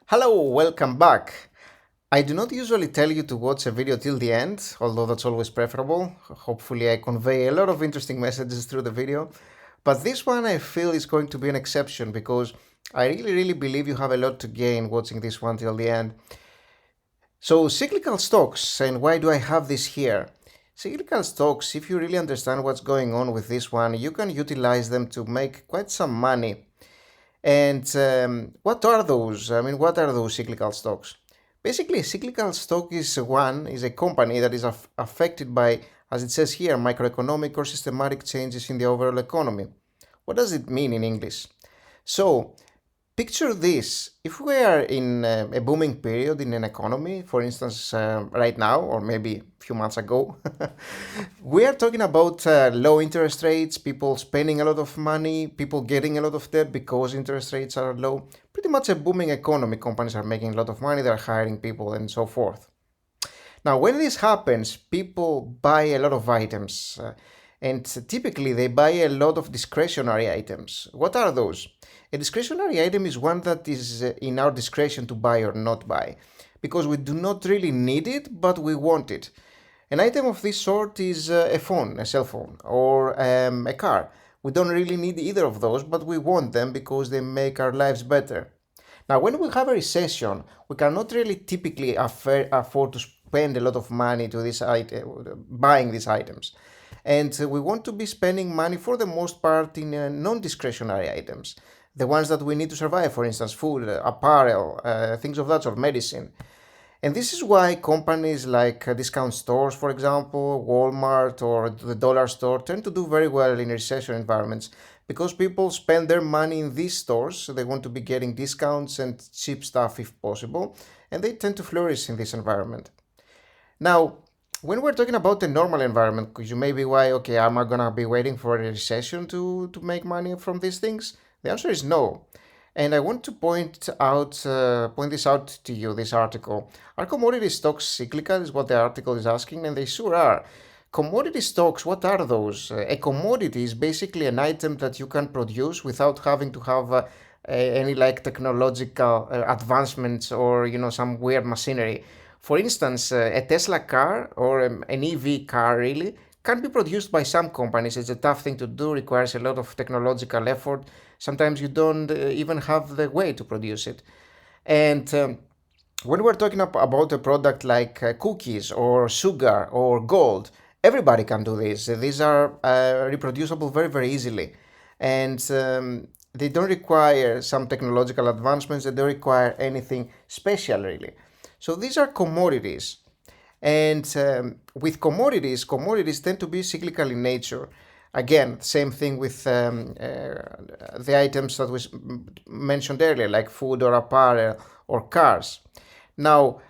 Hello, welcome back. I do not usually tell you to watch a video till the end, although that's always preferable. Hopefully, I convey a lot of interesting messages through the video. But this one I feel is going to be an exception because I really believe you have a lot to gain watching this one till the end. So, cyclical stocks, and why do I have this here? Cyclical stocks, if you really understand what's going on with this one, you can utilize them to make quite some money. And what are those? I mean, what are those cyclical stocks? Basically, a cyclical stock is a company that is affected by, as it says here, microeconomic or systematic changes in the overall economy. What does it mean in English? So, picture this. If we are in a booming period in an economy, for instance, right now, or maybe a few months ago, we are talking about low interest rates, people spending a lot of money, people getting a lot of debt because interest rates are low. Pretty much a booming economy. Companies are making a lot of money, they're hiring people, and so forth. Now, when this happens, people buy a lot of items, and typically they buy a lot of discretionary items. What are those? A discretionary item is one that is in our discretion to buy or not buy, because we do not really need it, but we want it. An item of this sort is a phone, a cell phone, or a car. We don't really need either of those, but we want them because they make our lives better. Now, when we have a recession, we cannot really typically afford to spend a lot of money to this item, buying these items. And we want to be spending money for the most part in non-discretionary items. The ones that we need to survive, for instance, food, apparel, things of that sort, medicine. And this is why companies like discount stores, for example, Walmart or the dollar store tend to do very well in recession environments because people spend their money in these stores. So they want to be getting discounts and cheap stuff if possible, and they tend to flourish in this environment. Now, when we're talking about the normal environment, because you may be why, okay, am I gonna be waiting for a recession to make money from these things? The answer is no. And I want to point this out to you, this article. Are commodity stocks cyclical is what the article is asking, and they sure are. Commodity stocks, what are those? A commodity is basically an item that you can produce without having to have any like technological advancements or some weird machinery. For instance, a Tesla car or an EV car really can be produced by some companies. It's a tough thing to do, requires a lot of technological effort. Sometimes you don't even have the way to produce it. And when we're talking about a product like cookies or sugar or gold, everybody can do this. These are reproducible very easily. And they don't require some technological advancements, they don't require anything special really. So these are commodities. And with commodities tend to be cyclical in nature. Again, same thing with the items that was mentioned earlier, like food or apparel or cars. Now,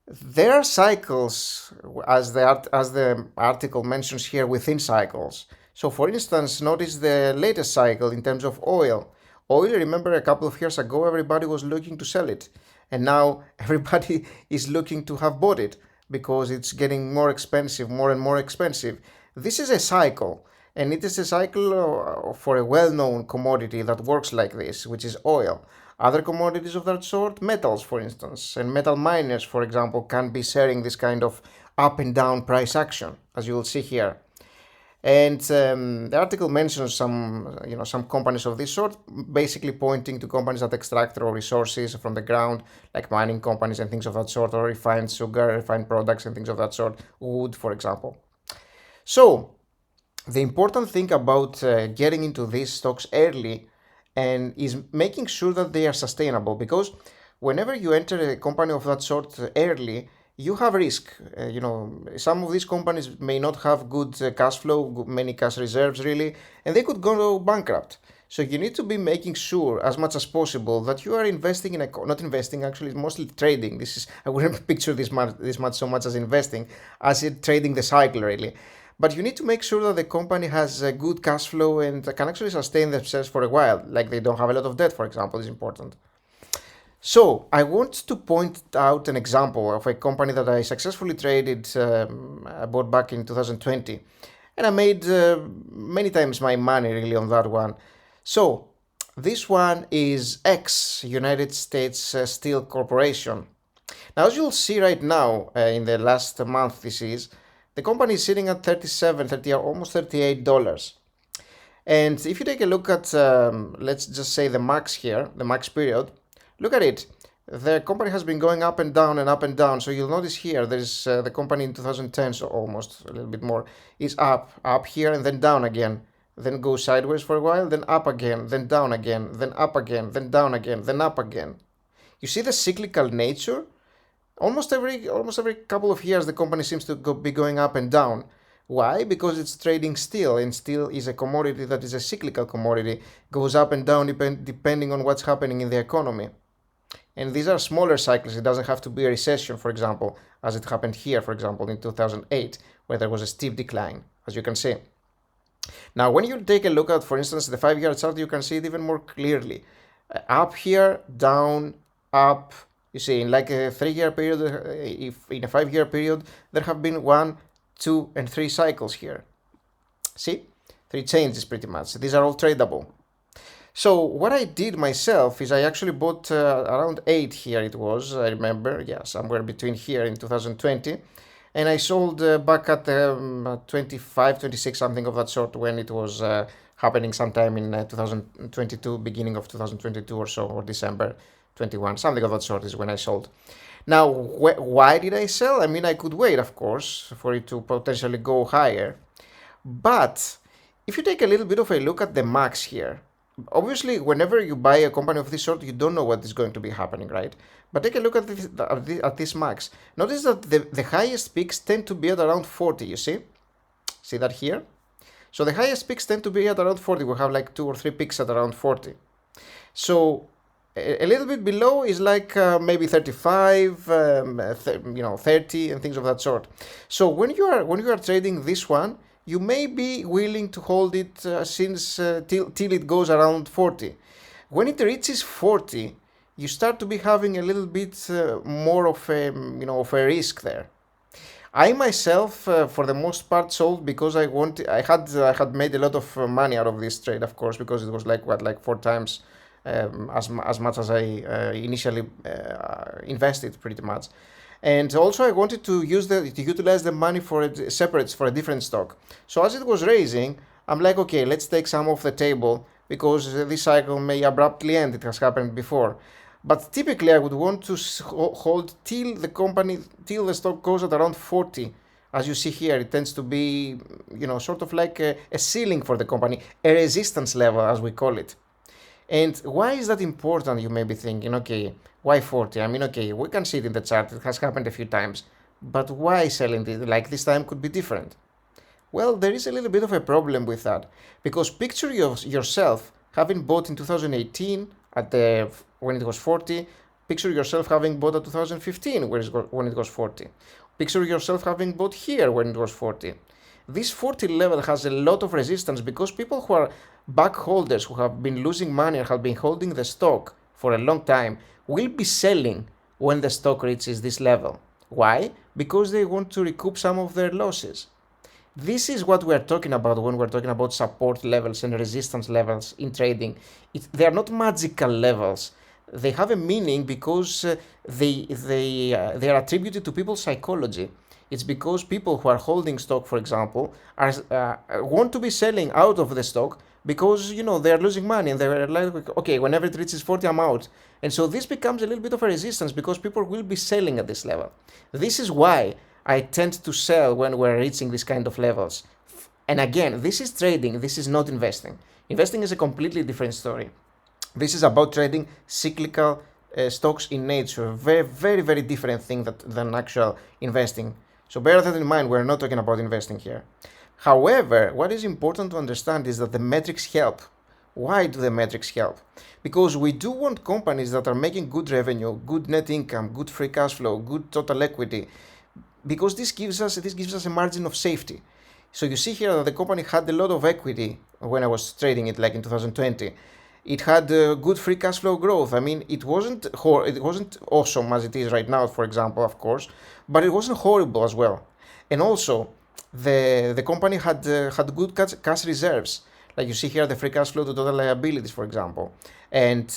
there are cycles, as the article mentions here, within cycles. So, for instance, notice the latest cycle in terms of oil. Oil, remember a couple of years ago, everybody was looking to sell it. And now everybody is looking to have bought it because it's getting more expensive, more and more expensive. This is a cycle, and it is a cycle for a well-known commodity that works like this, which is oil. Other commodities of that sort, metals, for instance, and metal miners, for example, can be sharing this kind of up and down price action, as you will see here. And the article mentions some companies of this sort, basically pointing to companies that extract raw resources from the ground, like mining companies and things of that sort, or refined sugar, refined products and things of that sort, wood, for example. So the important thing about getting into these stocks early and is making sure that they are sustainable, because whenever you enter a company of that sort early, you have risk. Some of these companies may not have good cash flow, many cash reserves really, and they could go bankrupt. So you need to be making sure as much as possible that you are investing in not investing, actually mostly trading. This is, I wouldn't picture this much so much as investing as it trading the cycle really. But you need to make sure that the company has a good cash flow and can actually sustain themselves for a while, like they don't have a lot of debt, for example, is important. So, I want to point out an example of a company that I successfully traded, I bought back in 2020, and I made many times my money really on that one. So, This one is X, United States Steel Corporation. Now, as you'll see right now, in the last month the company is sitting at 37, 30, almost $38. And if you take a look at, let's just say the max here, the max period, look at it. The company has been going up and down and up and down. So you'll notice here, there's the company in 2010, so almost a little bit more, is up here and then down again. Then go sideways for a while, then up again, then down again, then up again, then down again, then up again. You see the cyclical nature? Almost every couple of years, the company seems to be going up and down. Why? Because it's trading steel, and steel is a commodity that is a cyclical commodity, goes up and down depending on what's happening in the economy. And these are smaller cycles. It doesn't have to be a recession, for example, as it happened here, for example, in 2008, where there was a steep decline, as you can see. Now, when you take a look at, for instance, the 5-year chart, you can see it even more clearly. Up here, down, up. You see, in like a 3-year period, if in a 5-year period, there have been 1, 2, and 3 cycles here. See? 3 changes pretty much. These are all tradable. So what I did myself is I actually bought around 8 here it was, I remember, yeah, somewhere between here in 2020. And I sold back at 25, 26, something of that sort, when it was happening sometime in 2022, beginning of 2022 or so, or December 21, something of that sort is when I sold. Now, why did I sell? I mean, I could wait, of course, for it to potentially go higher. But if you take a little bit of a look at the max here, obviously, whenever you buy a company of this sort, you don't know what is going to be happening, right? But take a look at this max. Notice that the highest peaks tend to be at around 40, you see? See that here? So the highest peaks tend to be at around 40. We have like 2 or 3 peaks at around 40. So a little bit below is like maybe 35, 30, and things of that sort. So when you are trading this one, you may be willing to hold it till it goes around 40. When it reaches 40, you start to be having a little bit more of a risk there. I myself, for the most part, sold because I had made a lot of money out of this trade, of course, because it was like 4 times as much as I initially invested, pretty much. And also I wanted to utilize the money for a different stock. So as it was raising, I'm like, okay, let's take some off the table because this cycle may abruptly end. It has happened before. But typically I would want to hold till the stock goes at around 40. As you see here, it tends to be, sort of like a ceiling for the company, a resistance level, as we call it. And why is that important, you may be thinking? Okay, why 40? I mean, okay, we can see it in the chart. It has happened a few times. But why selling it like this time could be different? Well, there is a little bit of a problem with that. Because picture yourself having bought in 2018 when it was 40. Picture yourself having bought at 2015 when it was 40. Picture yourself having bought here when it was 40. This 40 level has a lot of resistance because people who are back holders, who have been losing money and have been holding the stock for a long time, will be selling when the stock reaches this level. Why? Because they want to recoup some of their losses. This is what we are talking about when we're talking about support levels and resistance levels in trading. They are not magical levels. They have a meaning because they are attributed to people's psychology. It's because people who are holding stock, for example, want to be selling out of the stock because, they are losing money and they're like, okay, whenever it reaches 40, I'm out. And so this becomes a little bit of a resistance because people will be selling at this level. This is why I tend to sell when we're reaching this kind of levels. And again, this is trading. This is not investing. Investing is a completely different story. This is about trading cyclical stocks in nature. Very, very, very different thing than actual investing. So bear that in mind, we're not talking about investing here. However, what is important to understand is that the metrics help. Why do the metrics help? Because we do want companies that are making good revenue, good net income, good free cash flow, good total equity, because this gives us a margin of safety. So you see here that the company had a lot of equity when I was trading it, like in 2020. It had good free cash flow growth. I mean, it wasn't awesome as it is right now, for example, of course, but it wasn't horrible as well. And also, the company had good cash reserves. Like you see here the free cash flow to total liabilities, for example, and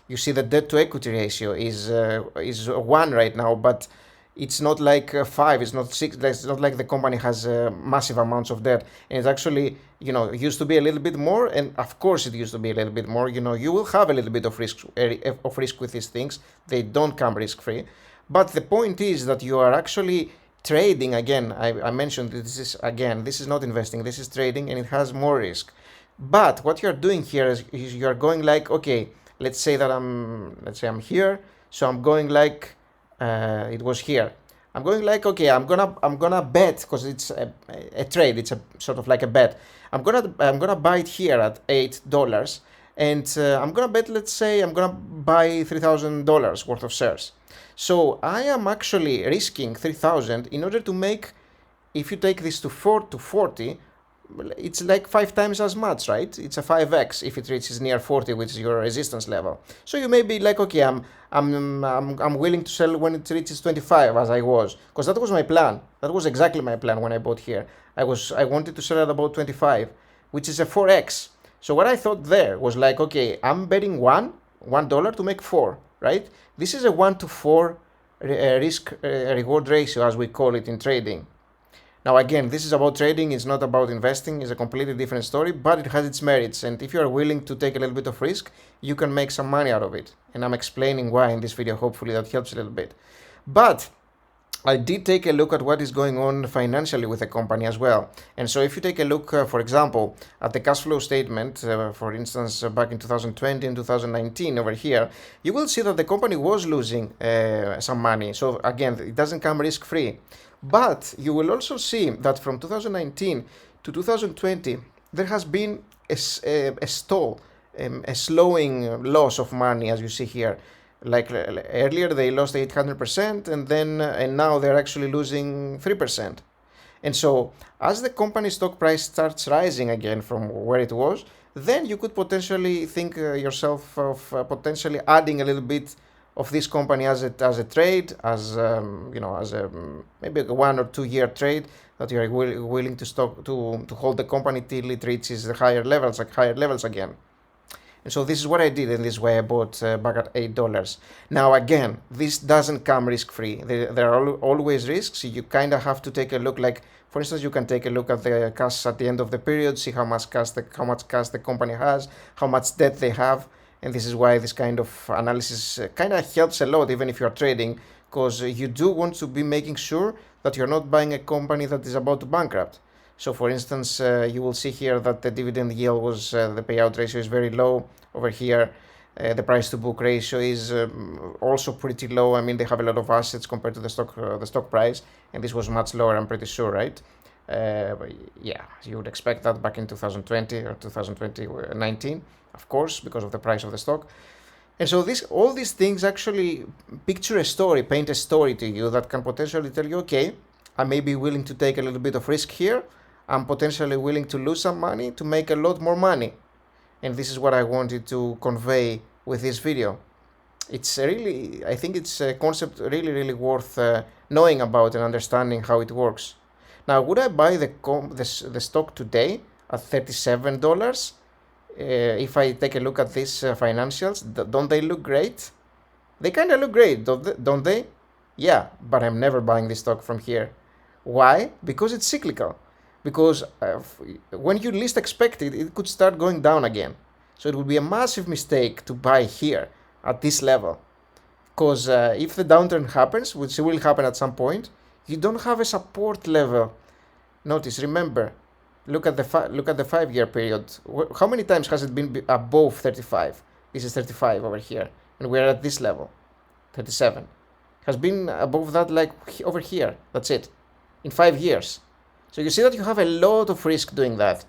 you see the debt to equity ratio is 1 right now, but it's not like 5, it's not 6, it's not like the company has massive amounts of debt, and it's actually, it used to be a little bit more, and of course it used to be a little bit more. You will have a little bit of risk with these things. They don't come risk free, but the point is that you are actually trading. Again, I mentioned this is not investing, this is trading, and it has more risk. But what you're doing here is you're going like, okay, let's say I'm here, so I'm going like it was here. I'm going like, okay, I'm gonna bet, because it's a trade, it's a sort of like a bet. I'm gonna buy it here at $8, and I'm gonna bet, let's say I'm gonna buy $3,000 worth of shares. So I am actually risking 3,000 in order to make, if you take this to 40, it's like 5 times as much, right? It's a 5x if it reaches near 40, which is your resistance level. So you may be like, okay, I'm willing to sell when it reaches 25, as I was, because that was my plan. That was exactly my plan when I bought here. I wanted to sell at about 25, which is a 4x. So what I thought there was like, okay, I'm betting $1 to make 4, right? This is a 1 to 4 risk reward ratio, as we call it in trading. Now again, this is about trading, it's not about investing, it's a completely different story, but it has its merits, and if you are willing to take a little bit of risk, you can make some money out of it. And I'm explaining why in this video, hopefully that helps a little bit. But I did take a look at what is going on financially with the company as well. And so if you take a look, for example, at the cash flow statement, for instance, back in 2020 and 2019 over here, you will see that the company was losing some money. So again, it doesn't come risk-free. But you will also see that from 2019 to 2020, there has been a stall, a slowing loss of money, as you see here. Like earlier, they lost 800%, and now they're actually losing 3%. And so, as the company stock price starts rising again from where it was, then you could potentially think yourself of potentially adding a little bit of this company as a trade, as as a maybe a 1 or 2 year trade, that you are willing to hold the company till it reaches the higher levels again. And so this is what I did, and this is why I bought back at $8. Now again, this doesn't come risk-free. There are always risks. You kind of have to take a look. Like, for instance, you can take a look at the cash at the end of the period, see how much cash the company has, how much debt they have. And this is why this kind of analysis kind of helps a lot, even if you're trading, because you do want to be making sure that you're not buying a company that is about to bankrupt. So for instance, you will see here that the dividend yield was, the payout ratio is very low over here. The price to book ratio is also pretty low. I mean, they have a lot of assets compared to the stock price, and this was much lower, I'm pretty sure, right? Yeah, you would expect that back in 2020 or 2019, of course, because of the price of the stock. And so all these things actually picture a story, paint a story to you that can potentially tell you, okay, I may be willing to take a little bit of risk here. I'm potentially willing to lose some money to make a lot more money. And this is what I wanted to convey with this video. It's really, I think it's a concept really, really worth knowing about and understanding how it works. Now, would I buy the stock today at $37? If I take a look at these financials, don't they look great? They kind of look great, don't they? Yeah, but I'm never buying this stock from here. Why? Because it's cyclical. Because when you least expect it, it could start going down again. So it would be a massive mistake to buy here at this level. Because if the downturn happens, which will happen at some point, you don't have a support level. Notice, remember, look at the 5-year period. How many times has it been above 35? This is 35 over here, and we're at this level, 37. Has been above that, like over here. That's it, in 5 years. So you see that you have a lot of risk doing that.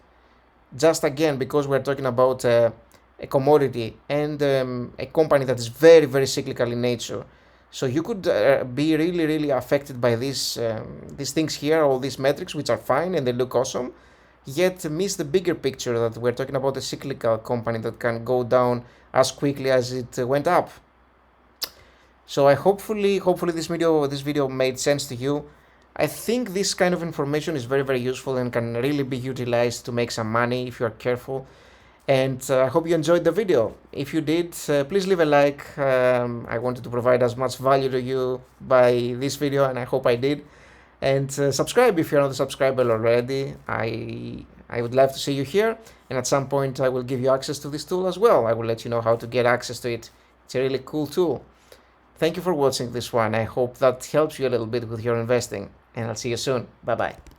Just again, because we're talking about a commodity and a company that is very, very cyclical in nature. So you could be really, really affected by these things here, all these metrics, which are fine and they look awesome, yet miss the bigger picture that we're talking about a cyclical company that can go down as quickly as it went up. So hopefully this video made sense to you. I think this kind of information is very, very useful and can really be utilized to make some money if you are careful. And I hope you enjoyed the video. If you did, please leave a like. I wanted to provide as much value to you by this video, and I hope I did. And subscribe if you're not a subscriber already. I would love to see you here, and at some point I will give you access to this tool as well. I will let you know how to get access to it. It's a really cool tool. Thank you for watching this one. I hope that helps you a little bit with your investing, and I'll see you soon. Bye bye.